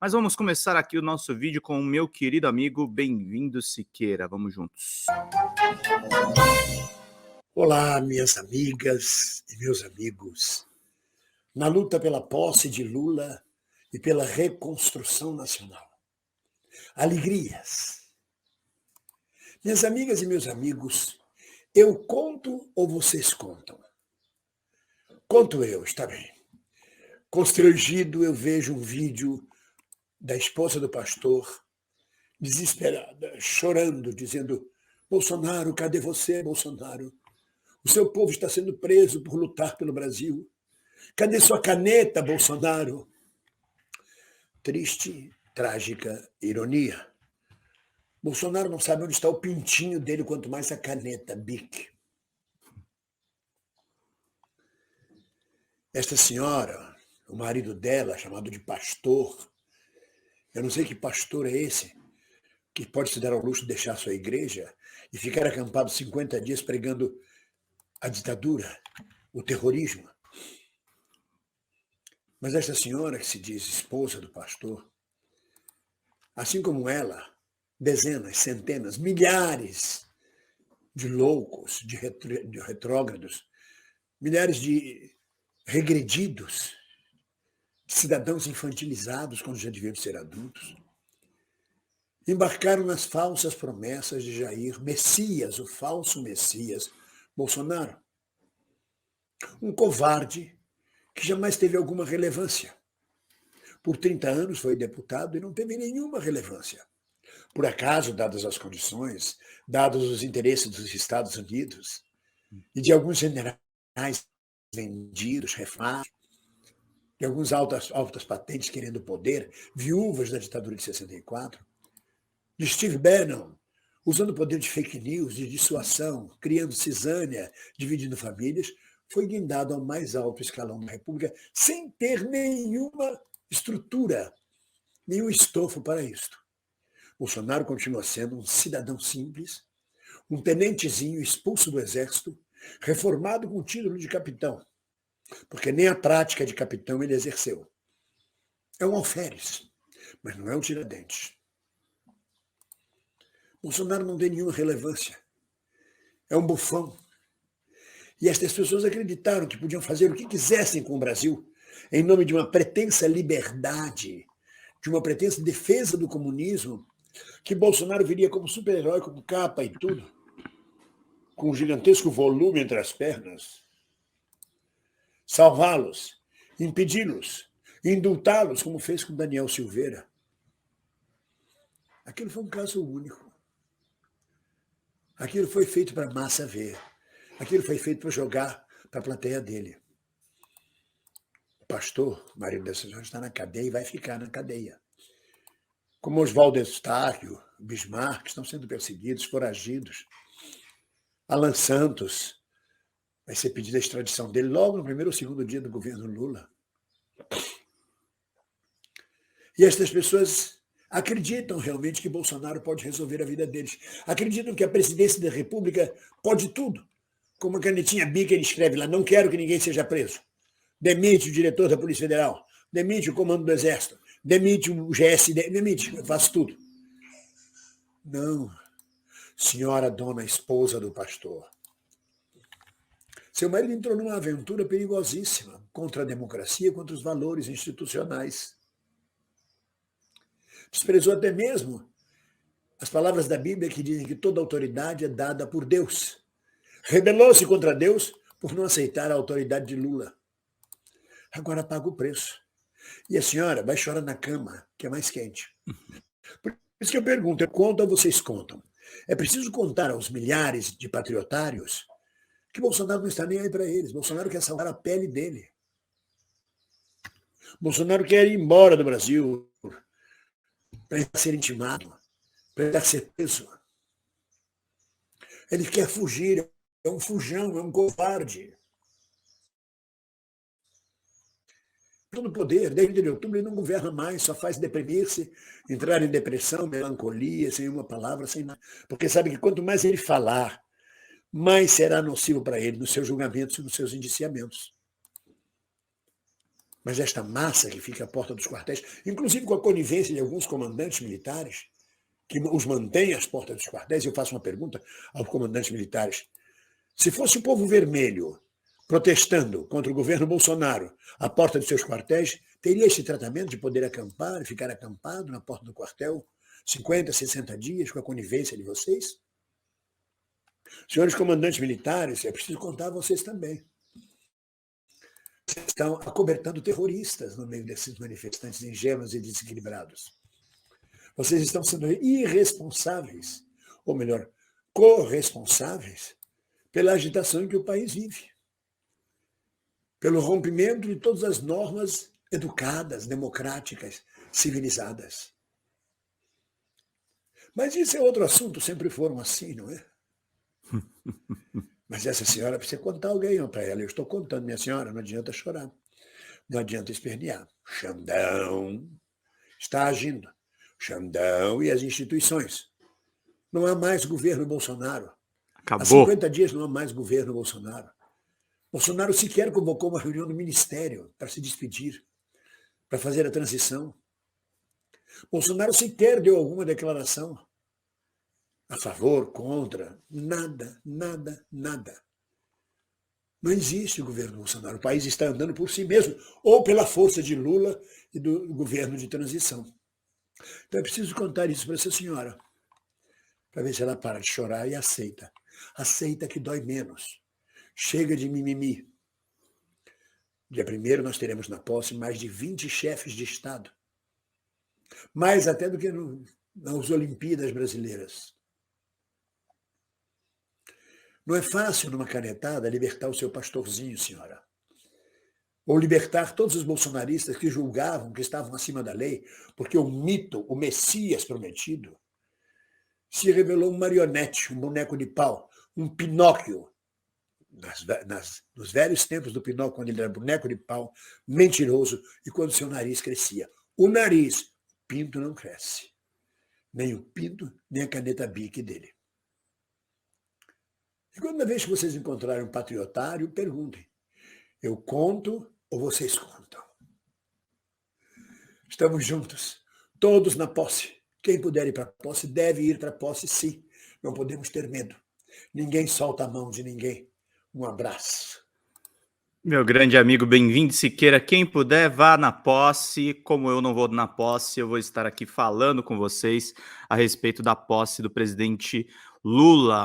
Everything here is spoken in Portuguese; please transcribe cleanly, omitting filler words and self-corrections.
Mas vamos começar aqui o nosso vídeo com o meu querido amigo Bem-vindo Siqueira. Vamos juntos. Olá, minhas amigas e meus amigos. Na luta pela posse de Lula e pela reconstrução nacional. Alegrias. Minhas amigas e meus amigos, eu conto ou vocês contam? Conto eu, está bem. Constrangido, eu vejo um vídeo da esposa do pastor, desesperada, chorando, dizendo: Bolsonaro, cadê você, Bolsonaro? O seu povo está sendo preso por lutar pelo Brasil. Cadê sua caneta, Bolsonaro? Triste, trágica ironia. Bolsonaro não sabe onde está o pintinho dele, quanto mais a caneta Bic. Esta senhora, o marido dela, chamado de pastor, eu não sei que pastor é esse, que pode se dar ao luxo de deixar sua igreja e ficar acampado 50 dias pregando a ditadura, o terrorismo. Mas esta senhora, que se diz esposa do pastor, assim como ela, dezenas, centenas, milhares de loucos, de retrógrados, milhares de regredidos, de cidadãos infantilizados quando já deviam ser adultos, embarcaram nas falsas promessas de Jair, Messias, o falso Messias, Bolsonaro. Um covarde que jamais teve alguma relevância. Por 30 anos foi deputado e não teve nenhuma relevância. Por acaso, dadas as condições, dados os interesses dos Estados Unidos e de alguns generais vendidos, refados, de alguns altas patentes querendo poder, viúvas da ditadura de 64, de Steve Bannon, usando o poder de fake news, de dissuasão, criando cisânia, dividindo famílias, foi guindado ao mais alto escalão da República sem ter nenhuma estrutura, nenhum estofo para isto. Bolsonaro continua sendo um cidadão simples, um tenentezinho expulso do exército, reformado com o título de capitão, porque nem a prática de capitão ele exerceu. É um alferes, mas não é um Tiradentes. Bolsonaro não tem nenhuma relevância. É um bufão. E estas pessoas acreditaram que podiam fazer o que quisessem com o Brasil, em nome de uma pretensa liberdade, de uma pretensa defesa do comunismo, que Bolsonaro viria como super-herói, como capa e tudo, com um gigantesco volume entre as pernas, salvá-los, impedi-los, indultá-los, como fez com Daniel Silveira. Aquilo foi um caso único. Aquilo foi feito para a massa ver. Aquilo foi feito para jogar para a plateia dele. O pastor, o marido dessa senhora, está na cadeia e vai ficar na cadeia. Como Oswaldo Eustáquio, Bismarck, estão sendo perseguidos, foragidos. Alan Santos, vai ser pedida a extradição dele logo no primeiro ou segundo dia do governo Lula. E estas pessoas acreditam realmente que Bolsonaro pode resolver a vida deles. Acreditam que a presidência da República pode tudo. Como a canetinha Bic, ele escreve lá: não quero que ninguém seja preso. Demite o diretor da Polícia Federal. Demite o comando do Exército. Demite o GS. Demite, eu faço tudo. Não, senhora dona esposa do pastor. Seu marido entrou numa aventura perigosíssima contra a democracia, contra os valores institucionais. Desprezou até mesmo as palavras da Bíblia que dizem que toda autoridade é dada por Deus. Rebelou-se contra Deus por não aceitar a autoridade de Lula. Agora paga o preço. E a senhora vai chorar na cama, que é mais quente. Por isso que eu pergunto, eu conto ou vocês contam? É preciso contar aos milhares de patriotários que Bolsonaro não está nem aí para eles. Bolsonaro quer salvar a pele dele. Bolsonaro quer ir embora do Brasil para ser intimado, para ser preso. Ele quer fugir, é um fujão, é um covarde. No poder, desde outubro, ele não governa mais, só faz deprimir-se, entrar em depressão, melancolia, sem uma palavra, sem nada. Porque sabe que quanto mais ele falar, mais será nocivo para ele nos seus julgamentos e nos seus indiciamentos. Mas esta massa que fica à porta dos quartéis, inclusive com a conivência de alguns comandantes militares, que os mantêm às portas dos quartéis, eu faço uma pergunta aos comandantes militares. Se fosse o povo vermelho protestando contra o governo Bolsonaro à porta de seus quartéis, teria esse tratamento de poder acampar, ficar acampado na porta do quartel 50, 60 dias com a conivência de vocês? Senhores comandantes militares, é preciso contar a vocês também. Vocês estão acobertando terroristas no meio desses manifestantes ingênuos e desequilibrados. Vocês estão sendo irresponsáveis, ou melhor, corresponsáveis, pela agitação em que o país vive, pelo rompimento de todas as normas educadas, democráticas, civilizadas. Mas isso é outro assunto, sempre foram assim, não é? Mas essa senhora precisa contar alguém para ela. Eu estou contando, minha senhora, não adianta chorar, não adianta espernear. Xandão está agindo. Xandão e as instituições. Não há mais governo Bolsonaro. Acabou. Há 50 dias não há mais governo Bolsonaro. Bolsonaro sequer convocou uma reunião do ministério para se despedir, para fazer a transição. Bolsonaro sequer deu alguma declaração a favor, contra, nada, nada, nada. Não existe o governo Bolsonaro. O país está andando por si mesmo, ou pela força de Lula e do governo de transição. Então é preciso contar isso para essa senhora, para ver se ela para de chorar e aceita. Aceita que dói menos. Chega de mimimi. Dia 1º nós teremos na posse mais de 20 chefes de Estado. Mais até do que nas Olimpíadas brasileiras. Não é fácil, numa canetada, libertar o seu pastorzinho, senhora. Ou libertar todos os bolsonaristas que julgavam que estavam acima da lei, porque o mito, o Messias prometido, se revelou um marionete, um boneco de pau, um Pinóquio. Nos velhos tempos do Pinóquio, quando ele era boneco de pau, mentiroso, e quando seu nariz crescia. O nariz, o pinto não cresce. Nem o pinto, nem a caneta Bic dele. E quando vez que vocês encontrarem um patriotário, perguntem. Eu conto ou vocês contam? Estamos juntos, todos na posse. Quem puder ir para a posse, deve ir para a posse, sim. Não podemos ter medo. Ninguém solta a mão de ninguém. Um abraço. Meu grande amigo, bem-vindo, Siqueira. Quem puder, vá na posse. Como eu não vou na posse, eu vou estar aqui falando com vocês a respeito da posse do presidente Lula.